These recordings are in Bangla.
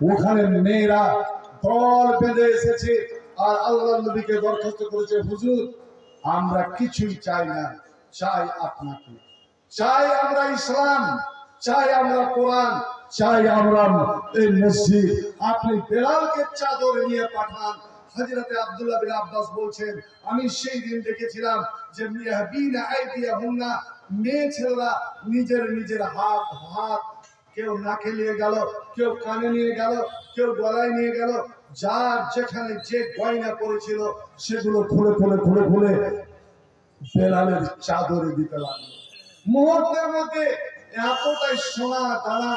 ওখানে মেয়েরা দল বেঁধে এসেছে আর আল্লাহর নবীকে দরখাস্ত করেছে, হুজুর আমরা কিছুই চাই না, চাই আপনাকে, চাই আমরা ইসলাম, চাই আমরা কোরআন, চাই আমরা এই মসজিদ। আপনি বেলালকে চাদর নিয়ে পাঠান। হযরতে আব্দুল্লাহ বিন আব্বাস বলছেন, আমি সেই দিন দেখেছিলাম যে মেয়ে ছেলেরা নিজের নিজের হাত কেউ নাকে নিয়ে গেল, কেউ কানে নিয়ে গেল, কেউ গলায় নিয়ে গেল, যার যেখানে যে গয়না পড়েছিল সেগুলো খুলে খুলে খুলে খুলে বেলালের চাদরে দিতে লাগলো। মুহূর্তের মধ্যে এতটাই সোনা দানা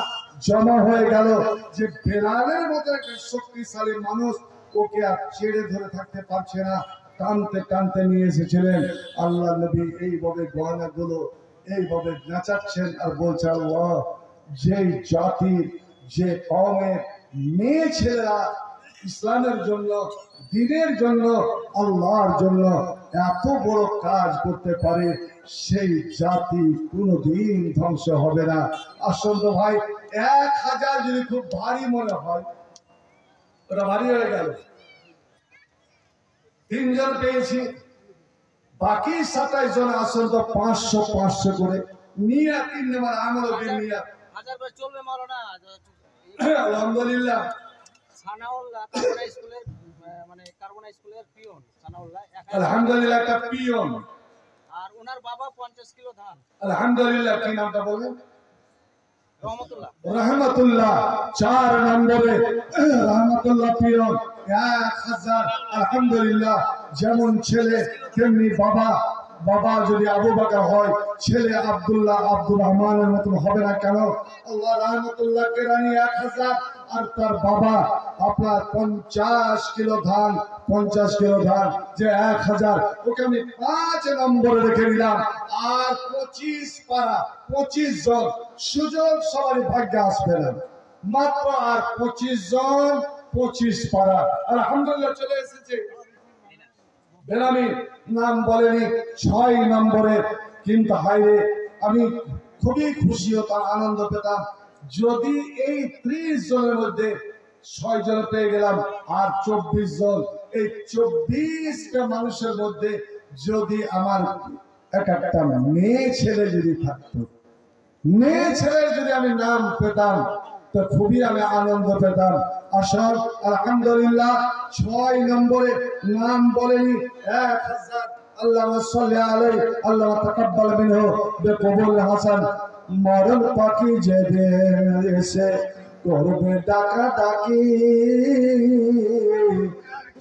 জমা হয়ে গেল যে বেলালের মতো একটা শক্তিশালী মানুষ ওকে আর ছেড়ে ধরে থাকতে পারছে না, টানতে টানতে নিয়ে এসেছিলেন। আল্লাহ নবী এইভাবে গয়নাগুলো এইভাবে নাচাচ্ছেন আর বলছেন, আল্লাহ যেই জাতির যে কওমের মেয়ে ছেলেরা ইসলামের জন্য, দ্বীনের জন্য, আল্লাহর জন্য এত বড় কাজ করতে পারে, সেই জাতি কোনোদিন ধ্বংস হবে না। আসল তো ভাই 1000 যদি খুব ভারী মনে হয়, ওটা ভারী হয়ে গেল। 3 জন পেয়েছি, বাকি 27 জন আসল তো 500 500 করে নিয়ে 3 নম্বর আমল নিয়ে চলবে মাওলানা। আলহামদুলিল্লাহ। সানাউল্লাহ কারবানা স্কুলের মানে কারবানা স্কুলের পিয়ন সানাউল্লাহ, আলহামদুলিল্লাহ একটা পিয়ন, আর ওনার বাবা 50 কিলো ধান। আলহামদুলিল্লাহ। কি নামটা বলেন? রহমতুল্লাহ। রহমতুল্লাহ 4 নম্বরে রহমতুল্লাহ পিয়ন 1000। আলহামদুলিল্লাহ। যেমন ছেলে তেমনি বাবা, বাবা যদি আবু বকর হয়, ছেলে আব্দুল্লাহ আব্দুর রহমানের মতন হবে না কেন? আল্লাহ রহমতুল্লাহ কেরানি 1000 আর তার বাবা আপনার 50 কিলো ধান, 50 কিলো ধান যে 1000, ওকে আমি 5 নম্বরে রেখে দিলাম। আর 25 পারা 25 জন, সুযোগ সবারই ভাগ্যে আসবে না, মাত্র আর 25 জন 25 পারা। আলহামদুলিল্লাহ চলে এসেছে। বেনামি নাম বলেনি 6 নম্বরে। কিন্তু হাইরে আমি খুবই খুশি হতাম, আনন্দ পেতাম যদি এই 30 জনের মধ্যে 6 জন পেয়ে গেলাম আর 24 জন, এই 24টা মানুষের মধ্যে যদি আমার একটা মেয়ে ছেলে যদি থাকতো, মেয়ে ছেলের যদি আমি নাম পেতাম তো খুবই আমি আনন্দ পেতাম। আসল আলহামদুলিল্লাহ 6 নম্বরে নাম বলেনি 1000। আল্লাহুম্মা সাল্লি আলাইহি আল্লাহ তাকাব্বাল মিনহু বিকবুল হাসান। মরণ পাখি যেদিন এসে করবে ডাকা ডাকি,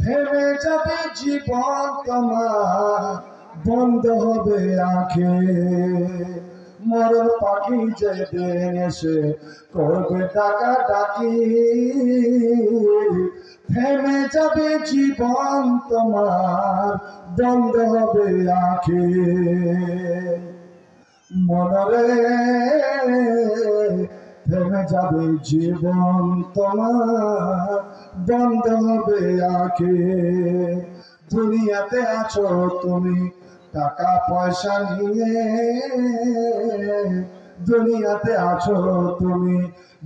থেমে যাবে জীবন তোমার, বন্ধ হবে আঁখে। মরণ পাখি যেদিন এসে করবে ডাকা ডাকি, থেমে যাবে জীবন তোমার, বন্ধ হবে আঁখে। মনরে থেমে যাবে জীবন তোমার, বন্ধ হবে আঁখে। দুনিয়াতে আছো তুমি টাকা পয়সা নিয়ে, দুনিয়াতে আছো তুমি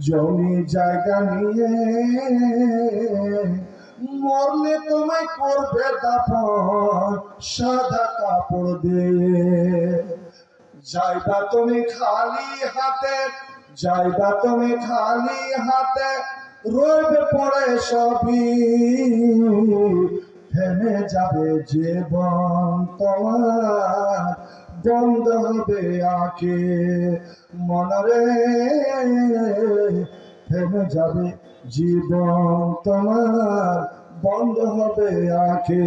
জমি জায়গা নিয়ে, মরলে তোমায় করবে দাফন সাদা কাপড় দিয়ে। যাইবা তুমি খালি হাতে, যাইবা তুমি খালি হাতে, রইবে পড়ে সবই, থেমে যাবে জীবন তোমার, বন্ধ হবে আঁখে। মনরে থেমে যাবে জীবন তোমার, বন্ধ হবে আঁখে।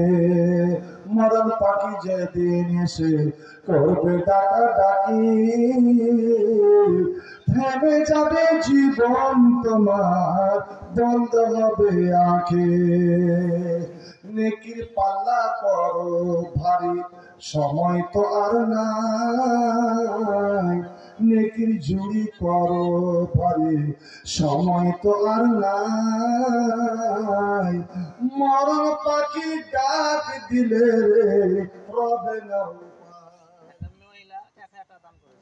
মরণ পাখি যেদিন এসে করবে ডাকা ডাকি, থেমে যাবে জীবন তোমার, বন্ধ হবে আঁখে। নেকির পাল্লা করো ভারী, সময় তো আর নাই, নেকির ঝুড়ি করো ভারী, সময় তো আর নাই। মরণ পাখি ডাক দিলে রবে না।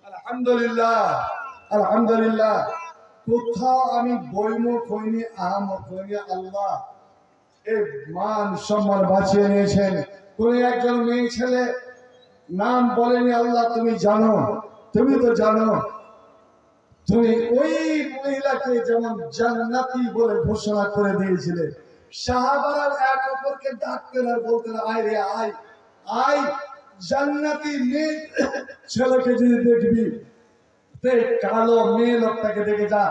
আলহামদুলিল্লাহ, আলহামদুলিল্লাহ। কোথাও আমি বইমুখ হইনি, আহমদ হইনি। আল্লাহ এই মান সম্মান বাঁচিয়ে নিয়েছেন। কোন একজন মেয়ে ছেলে নাম বলেনি। আল্লাহ তুমি জানো, তুমি তো জানো। তুমি ওই মহিলাকে যেমন জান্নাতি বলে ঘোষণা করে দিয়েছিলে, সাহাবারা এক অপরকে ডাকতেন আর বলতেন, আয় রে আয় আয়, জান্নাতি মেয়ে ছেলেকে যদি দেখবি, কালো মেয়ে লোকটাকে দেখে যা,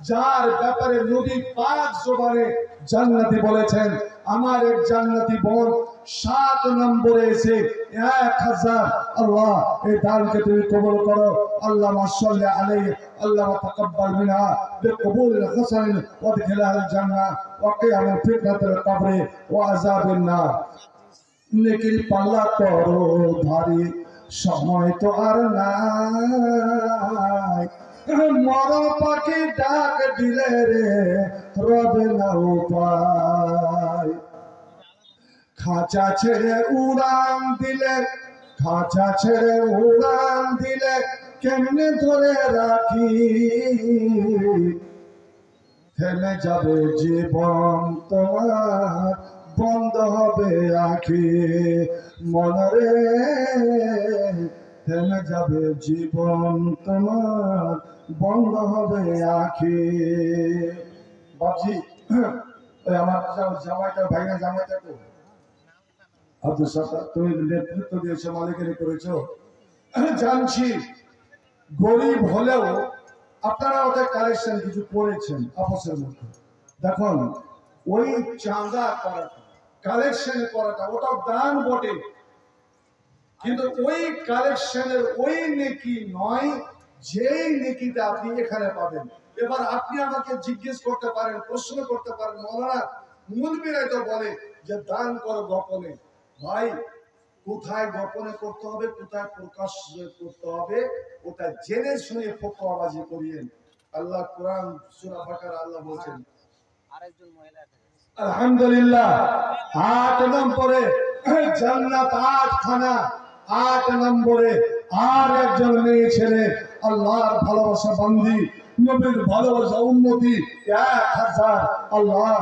যার ব্যাপারে নবী পাক জবানে জান্নাতি বলেছেন। আমার এক জান্নাতি বোন 7 নম্বরে এসে 1000। আল্লাহ এই দানকে তুমি কবুল করো। আল্লাহুম্মা সাল্লি আলাইহি, আল্লাহুম্মা তাকাব্বাল মিনহা বিকবুলিল হাসান ওয়াদখিলহাল জান্নাহ ওয়া কিয়া মিন ফিতনাতিল কবরি ওয়া আযাবিন নার। নেকির পাল্লা করো ভারী, সময় তো আর নাই। মরণ পাখি ডাক দিলে রে রবে না উপায়। খাঁচা ছেড়ে উড়ান দিলে, খাঁচা ছেড়ে উড়ান দিলে কেমনে ধরে রাখি। থেমে যাবে জীবন তোমার, বন্ধ হবে আখি। মনরে থেমে যাবে জীবন তোমার, বন্ধ হবে আখি। বাবজি আমার জামাইটা, ভাইনা জামাইটা তো আব্দুল সাত্তার, তুমি নেতৃত্ব দিয়েছো, মালিকানি করেছো, জানছি। গরিব হলেও আপনারা ওদের কালেকশন কিছু করেছেন আপসের মধ্যে। দেখুন ওই চাঁদা করাটা, কালেকশন করাটা, ওটা দান বটে, কিন্তু ওই কালেকশনের ওই নেকি নয় যেই নেকিটা আপনি এখানে পাবেন। এবার আপনি আমাকে জিজ্ঞেস করতে পারেন, প্রশ্ন করতে পারেন, মৌলানা মুলবিরাই তো বলে যে দান করো গোপনে। ভাই, কোথায় গোপনে করতে হবে, কোথায় প্রকাশ করতে হবে, ওটা জেনে শুনে ফতোয়াবাজি করিয়েন। আল্লাহ কোরআন সূরা বাকারা আল্লাহ বলেছেন, আরেকজন মহিলা আলহামদুলিল্লাহ 8 নম্বরে জান্নাত 8 খানা, 8 নম্বরে আর একজন মেয়ে ছেলে, আল্লাহর ভালোবাসা বান্দি, নবীর ভালোবাসা উম্মতি 1000। আল্লাহ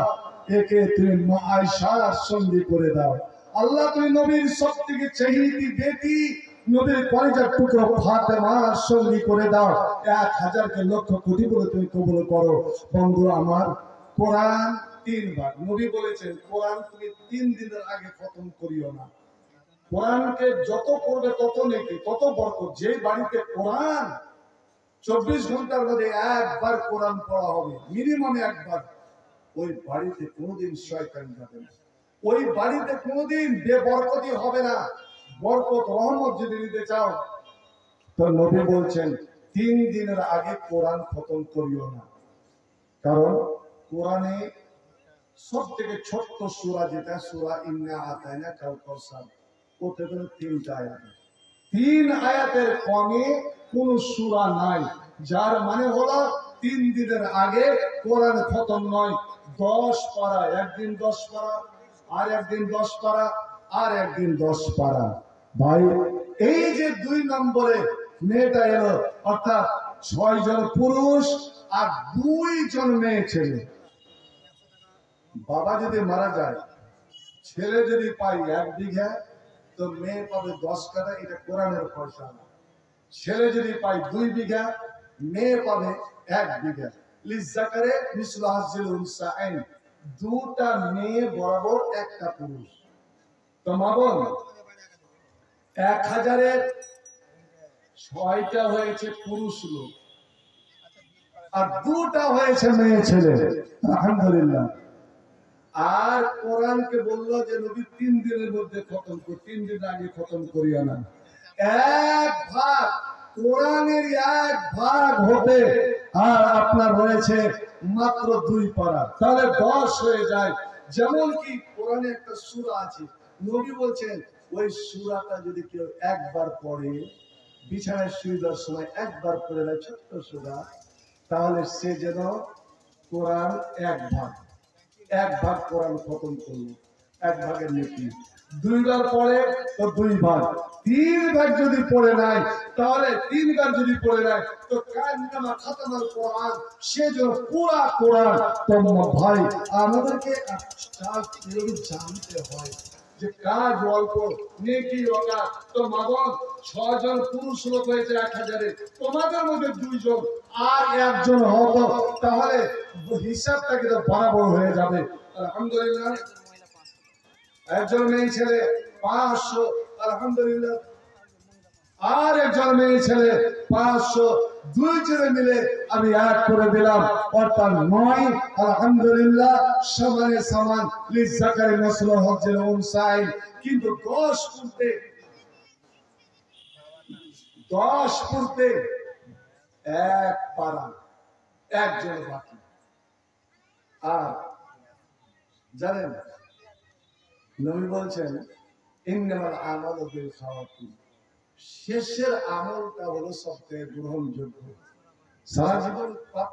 একে তুমি মা আয়েশার সঙ্গী করে দাও। আল্লাহ তুমি নবীর সবথেকে চেহেদি বেটি, নবীর কলিজার টুকরো ফাতেমার সঙ্গী করে দাও। 1000 কে লক্ষ কোটি বলে তুমি কবুল করো। বন্ধু আমার, কোরআন 3 বার নবী বলেছেন, কোরআন তুমি 3 দিনের আগে খতম করিও না। কোরআনকে যত পড়বে তত নেকি, তত বরকত। যে বাড়িতে কোরআন 24 ঘন্টার মধ্যে একবার কোরআন পড়া হবে, মিনিমাম একবার, ওই বাড়িতে কোনোদিন শয়তান যাবে না, ওই বাড়িতে কোনোদিন বেবরকতি হবে না। বরকত রহমত যদি নিতে চাও তো নবী বলছেন 3 দিনের আগে কোরআন খতম করিও না। কারণ কোরআনে সব থেকে ছোট্ট সূরা যেটা, সূরা ইন্না আতাইনা কাল কাউসার, ওতে কোনো 3টা আয়াত, 3 আয়াতের কমে কোন সূরা নাই। যার মানে হলো 3 দিনের আগে কোরআন খতম নয়। 10 পারা, একদিন 10 পারা, আর একদিন 10 পারা, আর একদিন 10 পারা। ভাই, এই যে 2 নম্বরে মেয়েটা এলো, অর্থাৎ 6 জন পুরুষ আর 2 জন মেয়ে ছেলে। বাবা যদি মারা যায়, ছেলে যদি পাই 1 বিঘা, তো মেয়ে পাবে 10 কাঠা। এটা কোরআনের ফয়সালা। ছেলে যদি পাই 2 বিঘা, মেয়ে পাবে 1 বিঘা। লিজাকারে মিসলু হাজ্জিল উনসাইন, 2টা মেয়ে বরাবর 1টা পুরুষ। তো মা বোন, 1000-এর 6টা হয়েছে পুরুষ লোক আর 2টা হয়েছে মেয়ে ছেলে। আলহামদুলিল্লাহ। আর কোরআনকে বললো যে নবী 3 দিনের মধ্যে খতম কর, 3 দিন আগে খতম করিও না। 1 ভাগ কোরআনের 1 ভাগ হবে, আর আপনার রয়েছে মাত্র 2 পারা, তাহলে 10 হয়ে যায়। যেমন কি কোরআনে একটা সূরা আছে, নবী বলছেন ওই সূরাটা যদি কেউ একবার পড়ে, বিছানায় শুয়ে যাওয়ার সময় একবার পড়ে দেয়, ছোট্ট সূরা, তাহলে সে যেন কোরআন 1 ভাগ কোরআন খতম করলো। এক ভাগের নেকি, 2 বার পড়ে তো 2 ভাগ, 3 ভাগ যদি পড়ে নাই তাহলে 3 বার যদি পড়ে নাই তো কান্নামা খাতামাল কোরআন, সে যে পুরা কোরআন। তো ভাই আমাদেরকে কাজ জানতে হয় যে কাজ অল্প নেকি ওটা। তো মাগন 6 জন পুরুষ লোক হয়েছে 1000-এ, তোমাদের মধ্যে 2 জন আর 1 জন হতো তাহলে হিসাবটা কিন্তু বরাবর হয়ে যাবে। আলহামদুলিল্লাহ। একজন মেয়ে ছেলে 500, আলহামদুলিল্লাহ। আর একজন মেয়ে ছেলে 500, 2 জনে মিলে আমি 1 করে দিলাম, অর্থাৎ 9। আলহামদুলিল্লাহ, সমানে সমান লিজাকারি নসল হজ্জের উনসাইন। কিন্তু 10 পড়তে 1 পারা, একজন বাকি। আর জানেন নবী বলছেন ইন্নামাল আমালু বিল খাওয়াতিম, শেষের আমলটা হলো সবচেয়ে গ্রহণযোগ্য। সারা জীবন পাপ